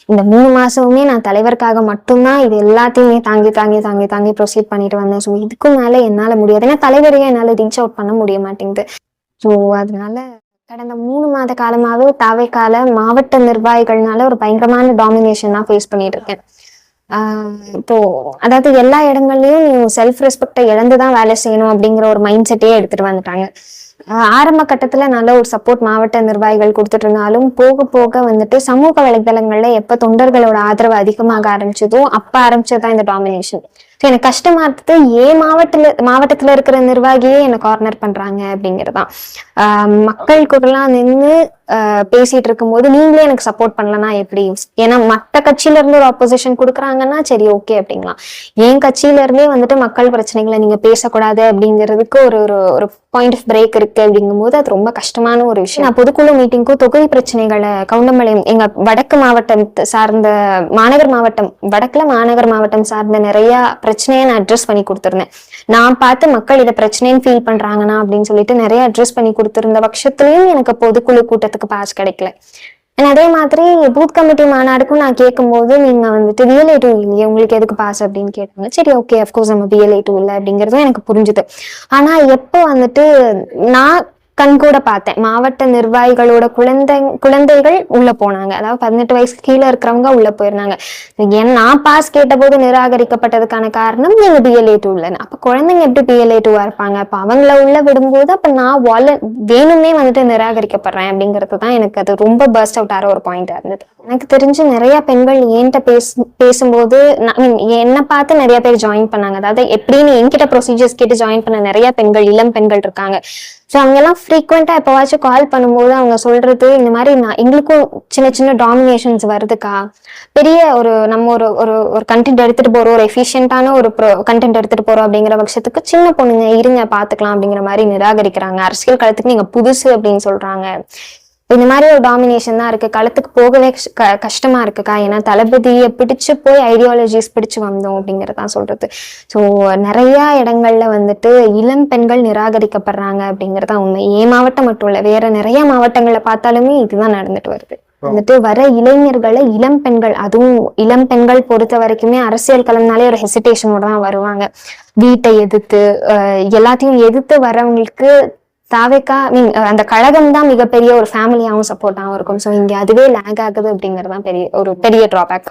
இந்த 3 மாசமுமே நான் தலைவருக்காக மட்டும்தான் இது எல்லாத்தையுமே தாங்கி தாங்கி தாங்கி தாங்கி ப்ரொசீட் பண்ணிட்டு வந்தேன். ஸோ இதுக்கும் மேல என்னால முடியாது. ஏன்னா தலைவரையும் என்னால ரீச் அவுட் பண்ண முடிய மாட்டேங்குது. ஸோ அதனால கடந்த 3 மாத காலமாவே தாவேக்கால மாவட்ட நிர்வாகிகள்னால ஒரு பயங்கரமான டாமினேஷன் தான் ஃபேஸ் பண்ணிட்டு இருக்கேன். இப்போ அதாவது எல்லா இடங்கள்லயும் செல்ஃப் ரெஸ்பெக்டை இழந்துதான் வேலை செய்யணும் அப்படிங்கிற ஒரு மைண்ட் செட்டே எடுத்துட்டு வந்துட்டாங்க. ஆரம்ப கட்டத்துல நல்ல ஒரு சப்போர்ட் மாவட்ட நிர்வாகிகள் கொடுத்துட்டு இருந்தாலும் போக போக வந்துட்டு சமூக வலைதளங்கள்ல எப்ப தொண்டர்களோட ஆதரவு அதிகமாக ஆரம்பிச்சதோ அப்ப ஆரம்பிச்சதுதான் இந்த டாமினேஷன். எனக்கு கஷ்டமா இருந்தது ஏன் மாவட்டத்துல இருக்கிற நிர்வாகியே என்ன கார்னர் பண்றாங்க அப்படிங்கறதுதான். மக்கள் கூடலாம் நின்று பேசிட்டு இருக்கும் போது நீங்களே எனக்கு சப்போர்ட் பண்ணலன்னா எப்படி? ஏன்னா மற்ற கட்சியில இருந்து ஒரு ஆப்போசிஷன் கொடுக்குறாங்கன்னா சரி ஓகே அப்படிங்களாம். என் கட்சியில இருந்தே வந்துட்டு மக்கள் பிரச்சனைகளை நீங்க பேசக்கூடாது அப்படிங்கிறதுக்கு ஒரு ஒரு பாயிண்ட் ஆஃப் பிரேக் இருக்கு அப்படிங்கும் போது அது ரொம்ப கஷ்டமான ஒரு விஷயம். நான் பொதுக்குழு மீட்டிங்க்கும் தொகுதி பிரச்சனைகளை கவுண்டம்பாளையம் எங்க வடக்கு மாவட்டம் சார்ந்த வடக்குல மாநகர் மாவட்டம் சார்ந்த நிறைய பிரச்சனையை நான் அட்ரஸ் பண்ணி கொடுத்திருந்தேன். நான் பார்த்து மக்கள் இதை பிரச்சனைன்னு ஃபீல் பண்றாங்கன்னா அப்படின்னு சொல்லிட்டு நிறைய அட்ரஸ் பண்ணி கொடுத்திருந்த பட்சத்துலயும் எனக்கு பொதுக்குழு கூட்டத்துக்கு பாஸ் கிடைக்கல. அதே மாதிரி பூத் கமிட்டி மாநாடுக்கும் நான் கேட்கும் போது நீங்க வந்துட்டு BLA2 இல்லையே உங்களுக்கு எதுக்கு பாஸ் அப்படின்னு கேட்டாங்க. சரி ஓகே அஃப்கோர்ஸ் நம்ம BLA2 இல்லை அப்படிங்கறதும் எனக்கு புரிஞ்சுது. ஆனா எப்போ வந்துட்டு நான் கண்கூட பார்த்தேன் மாவட்ட நிர்வாகிகளோட குழந்தைகள் உள்ள போனாங்க. அதாவது 18 வயசுக்கு கீழே இருக்கிறவங்க உள்ள போயிருந்தாங்க. நான் பாஸ் கேட்ட போது நிராகரிக்கப்பட்டதுக்கான காரணம் நீங்க BLA2 இல்லைன்னு. அப்ப குழந்தைங்க எப்படி BLA2வா இருப்பாங்க? அப்ப அவங்கள உள்ள விடும்போது அப்ப நான் வேணும்னே வந்துட்டு நிராகரிக்கப்படுறேன் அப்படிங்கிறது தான் எனக்கு அது ரொம்ப பர்ஸ்ட் அவுட் ஆகிற ஒரு பாயிண்டா இருந்தது. எனக்கு தெரிஞ்சு நிறைய பெண்கள் என்கிட்ட பேசும்போது என்னை பார்த்து நிறைய பேர் ஜாயின் பண்ணாங்க. அதாவது எப்படின்னு என்கிட்ட ப்ரொசீஜர்ஸ் கேட்டு ஜாயின் பண்ண நிறைய பெண்கள் இளம் பெண்கள் இருக்காங்க. ஸோ அவங்க எல்லாம் ஃப்ரீக்வெண்டா எப்பவாச்சும் கால் பண்ணும்போது அவங்க சொல்றது இந்த மாதிரி எங்களுக்கும் சின்ன சின்ன டாமினேஷன்ஸ் வருதுக்கா. பெரிய நம்ம ஒரு கண்டென்ட் எடுத்துட்டு போறோம், ஒரு எஃபிஷியன்டான ஒரு கண்டென்ட் எடுத்துட்டு போறோம் அப்படிங்கிற பட்சத்துக்கு சின்ன பொண்ணுங்க இருங்க பாத்துக்கலாம் அப்படிங்கிற மாதிரி நிராகரிக்கிறாங்க. அரசியல் களத்துக்கு நீங்க புதுசு அப்படின்னு சொல்றாங்க. இந்த மாதிரி ஒரு டாமினேஷன் தான் இருக்கு. களத்துக்கு போகவே கஷ்டமா இருக்குக்கா. ஏன்னா தளபதியை பிடிச்சு போய் ஐடியாலஜிஸ் பிடிச்சு வந்தோம் அப்படிங்கறதான் சொல்றது. ஸோ நிறைய இடங்கள்ல வந்துட்டு இளம் பெண்கள் நிராகரிக்கப்படுறாங்க அப்படிங்கறதான் உண்மை. ஏன் மாவட்டம் மட்டும் இல்ல, வேற நிறைய மாவட்டங்கள்ல பார்த்தாலுமே இதுதான் நடந்துட்டு வருது. வந்துட்டு வர இளைஞர்களை இளம் பெண்கள், அதுவும் இளம் பெண்கள் பொறுத்த வரைக்குமே அரசியல் களம்னாலே ஒரு ஹெசிடேஷனோட தான் வருவாங்க. வீட்டை எதிர்த்து எல்லாத்தையும் எதிர்த்து வரவங்களுக்கு தாவேக்கா அந்த கழகம் தான் மிகப்பெரிய ஒரு ஃபேமிலியாவும் சப்போர்ட்டாகவும் இருக்கும். ஸோ இங்க அதுவே லேக் ஆகுது அப்படிங்கறதுதான் பெரிய டிராபேக்.